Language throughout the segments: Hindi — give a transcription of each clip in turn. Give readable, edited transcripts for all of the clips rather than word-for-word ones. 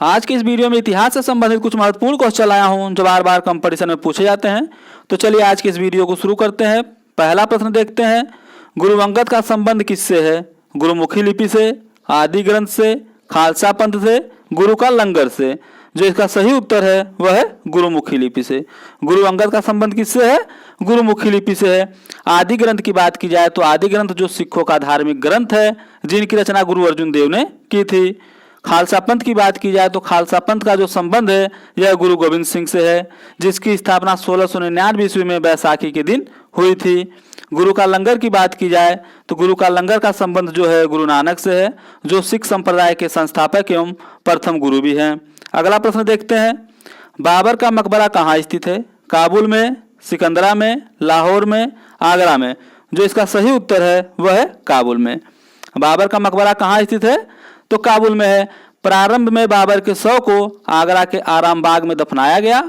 आज के इस वीडियो में इतिहास से संबंधित कुछ महत्वपूर्ण क्वेश्चन लाया हूं जो बार बार कंपटीशन में पूछे जाते हैं। तो चलिए आज के इस वीडियो को शुरू करते हैं। पहला प्रश्न देखते हैं, गुरु अंगद का संबंध किससे है? गुरुमुखी लिपि से, आदि ग्रंथ से, खालसा पंथ से, गुरु का लंगर से। जो इसका सही उत्तर है वह है गुरुमुखी लिपि से। गुरु अंगद का संबंध किससे है? गुरुमुखी लिपि से है। आदि ग्रंथ की बात की जाए तो आदि ग्रंथ जो सिखों का धार्मिक ग्रंथ है जिनकी रचना गुरु अर्जुन देव ने की थी। खालसा पंथ की बात की जाए तो खालसा पंथ का जो संबंध है यह गुरु गोविंद सिंह से है, जिसकी स्थापना 1699 ईस्वी में बैसाखी के दिन हुई थी। गुरु का लंगर की बात की जाए तो गुरु का लंगर का संबंध जो है गुरु नानक से है, जो सिख संप्रदाय के संस्थापक एवं प्रथम गुरु भी हैं। अगला प्रश्न देखते हैं, बाबर का मकबरा कहाँ स्थित है? काबुल में, सिकंदरा में, लाहौर में, आगरा में। जो इसका सही उत्तर है वह है काबुल में। बाबर का मकबरा कहाँ स्थित है? तो काबुल में है। प्रारंभ में बाबर के शव को आगरा के आराम बाग में दफनाया गया,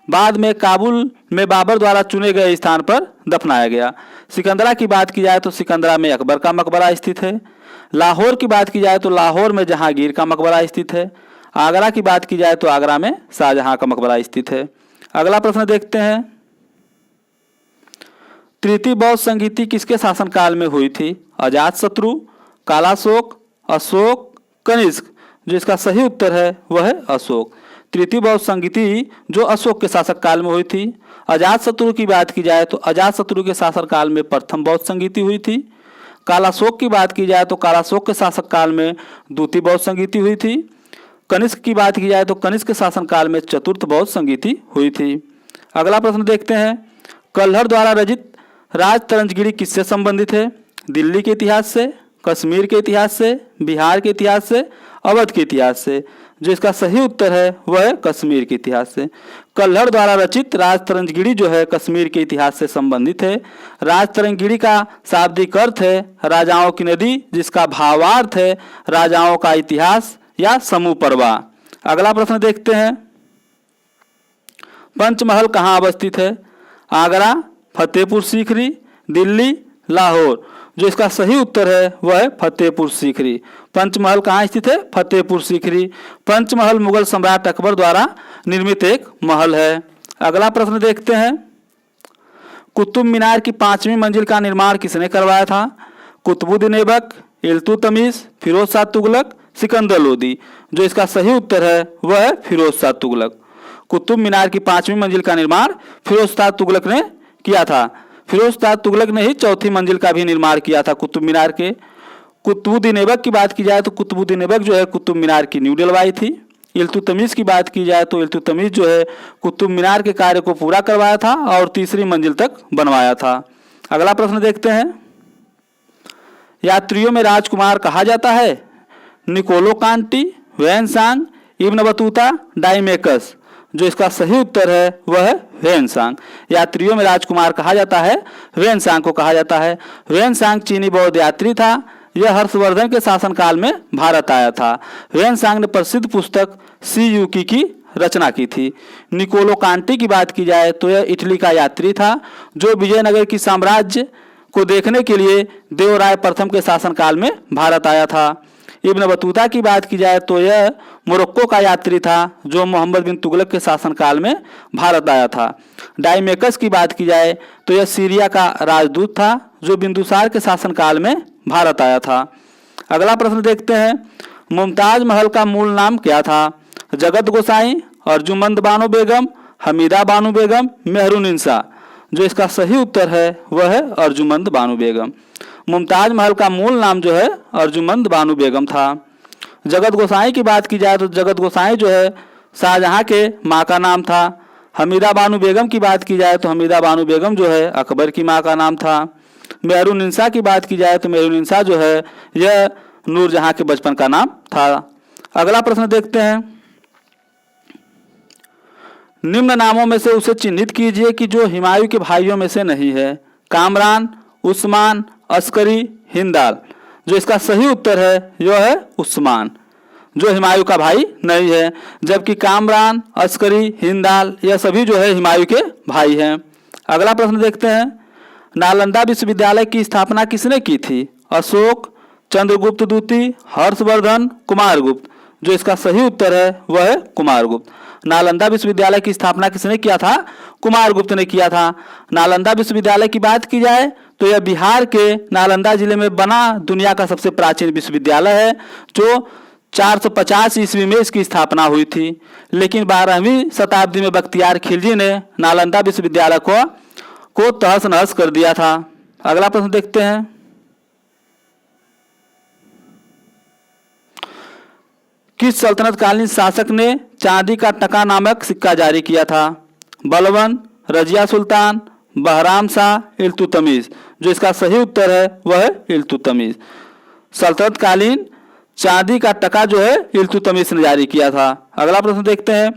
बाद में काबुल में बाबर द्वारा चुने गए स्थान पर दफनाया गया। सिकंदरा की बात की जाए तो सिकंदरा में अकबर का मकबरा स्थित है। लाहौर की बात की जाए तो लाहौर में जहांगीर का मकबरा स्थित है। आगरा की बात की जाए तो आगरा में शाहजहां का मकबरा स्थित है। अगला प्रश्न देखते हैं, तृतीय बौद्ध संगीति किसके शासनकाल में हुई थी? अजातशत्रु, कालाशोक, अशोक, कनिष्क। जो इसका सही उत्तर है वह है अशोक। तृतीय बौद्ध संगीति जो अशोक के शासक काल में हुई थी। अजातशत्रु की बात की जाए तो अजातशत्रु के शासक काल में प्रथम बौद्ध संगीति हुई थी। कालाशोक की बात की जाए तो कालाशोक के शासक काल में द्वितीय बौद्ध संगीति हुई थी। कनिष्क की बात की जाए तो कनिष्क के शासन काल में चतुर्थ बौद्ध संगीति हुई थी। अगला प्रश्न देखते हैं, कल्हड़ द्वारा रचित राज तरंजगिरी किससे संबंधित है? दिल्ली के इतिहास से, कश्मीर के इतिहास से, बिहार के इतिहास से, अवध के इतिहास से। जो इसका सही उत्तर है वह है कश्मीर के इतिहास से। कल्हड़ द्वारा रचित राज तरंजगिरी जो है कश्मीर के इतिहास से संबंधित है। राज तरंजगिरी का शाब्दिक अर्थ है राजाओं की नदी, जिसका भावार्थ है राजाओं का इतिहास या समूह पर्वा। अगला प्रश्न देखते हैं, पंचमहल कहाँ अवस्थित है? आगरा, फतेहपुर सीकरी, दिल्ली, लाहौर। जो इसका सही उत्तर है वह है फतेहपुर सीकरी। पंचमहल कहाँ स्थित है? फतेहपुर सीकरी। पंचमहल मुगल सम्राट अकबर द्वारा निर्मित एक महल है। अगला प्रश्न देखते हैं, कुतुब मीनार की 5वीं मंजिल का निर्माण किसने करवाया था? कुतुबुद्दीन ऐबक, इल्तुतमिश, फिरोज शाह तुगलक, सिकंदर लोदी। जो इसका सही उत्तर है वह है फिरोज शाह तुगलक। कुतुब मीनार की 5वीं मंजिल का निर्माण फिरोज शाह तुगलक ने किया था। फिरोज शाह तुगलक ने ही 4थी मंजिल का भी निर्माण किया था कुतुब मीनार के। कुतुबुद्दीन ऐबक की बात की जाए तो कुतुबुद्दीन ऐबक जो है कुतुब मीनार की नींव डलवाई थी। इल्तुतमिश की बात की जाए तो इल्तुतमिश जो है कुतुब मीनार के कार्य को पूरा करवाया था और 3री मंजिल तक बनवाया था। अगला प्रश्न देखते हैं, यात्रियों में राजकुमार कहा जाता है? Niccolo Conti, Xuanzang, Ibn Battuta, Deimachus. जो इसका सही उत्तर है वह है वैनसांग। यात्रियों में राजकुमार कहा जाता है वैनसांग को कहा जाता है। वैनसांग चीनी बौद्ध यात्री था। यह हर्षवर्धन के शासनकाल में भारत आया था। वैनसांग ने प्रसिद्ध पुस्तक सी यूकी की रचना की थी। निकोलो कांटी की बात की जाए तो यह इटली का यात्री था जो विजयनगर की साम्राज्य को देखने के लिए देवराय प्रथम के शासनकाल में भारत आया था। इब्न बतूता की बात की जाए तो यह मोरक्को का यात्री था जो मोहम्मद बिन तुगलक के शासनकाल में भारत आया था। डाइमेकस की बात की जाए तो यह सीरिया का राजदूत था जो बिंदुसार के शासनकाल में भारत आया था। अगला प्रश्न देखते हैं, मुमताज महल का मूल नाम क्या था? जगत गोसाई, अर्जुमंद बानो बेगम, हमीदा बानो बेगम, मेहरुनिसा। जो इसका सही उत्तर है वह है अर्जुमंद बानो बेगम। मुमताज महल का मूल नाम जो है अर्जुमंद बानो बेगम था। जगत गोसाई की बात की जाए तो जगत गोसाई जो है शाहजहां के माँ का नाम था। हमीदा बानो बेगम की बात की जाए तो हमीदा बानो बेगम जो है अकबर की माँ का नाम था। मेहरुनिसा की बात की जाए तो मेहरुनिसा जो है यह नूरजहां के बचपन का नाम था। अगला प्रश्न देखते हैं, निम्न नामों में से उसे चिन्हित कीजिए कि जो हुमायूं के भाइयों में से नहीं है। कामरान, उस्मान, अस्करी, हिंदाल। जो इसका सही उत्तर है यह है उस्मान, जो हुमायूं का भाई नहीं है, जबकि कामरान, अस्करी, हिंदाल यह सभी जो है हुमायूं के भाई हैं। अगला प्रश्न देखते हैं, नालंदा विश्वविद्यालय की स्थापना किसने की थी? अशोक, चंद्रगुप्त द्वितीय, हर्षवर्धन, कुमारगुप्त। जो इसका सही उत्तर है वह है कुमारगुप्त। नालंदा विश्वविद्यालय की स्थापना किसने किया था? कुमारगुप्त ने किया था। नालंदा विश्वविद्यालय की बात की जाए तो यह बिहार के नालंदा जिले में बना दुनिया का सबसे प्राचीन विश्वविद्यालय है, जो 450 ईस्वी में इसकी स्थापना हुई थी। लेकिन 12वीं शताब्दी में बख्तियार खिलजी ने नालंदा विश्वविद्यालय को तहस नहस कर दिया था। अगला प्रश्न देखते हैं। किस सल्तनतकालीन शासक ने चांदी का टका नामक सिक्का जारी किया था? बलबन, रजिया सुल्तान, बहराम शाह, इल्तुतमिश। जो इसका सही उत्तर है वह है इल्तुतमिश। सल्तनतकालीन चांदी का टका जो है इल्तुतमिश ने जारी किया था। अगला प्रश्न देखते हैं।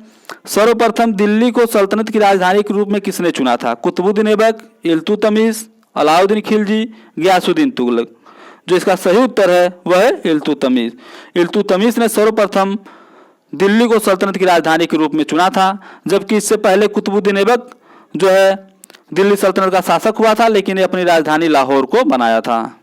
सर्वप्रथम दिल्ली को सल्तनत की राजधानी के रूप में किसने चुना था? कुतुबुद्दीन ऐबक, इल्तुतमिश, अलाउद्दीन खिलजी, गयासुद्दीन तुगलक। जो इसका सही उत्तर है वह है इल्तुतमिश। इल्तुतमिश ने सर्वप्रथम दिल्ली को सल्तनत की राजधानी के रूप में चुना था, जबकि इससे पहले कुतुबुद्दीन ऐबक जो है दिल्ली सल्तनत का शासक हुआ था, लेकिन ये अपनी राजधानी लाहौर को बनाया था।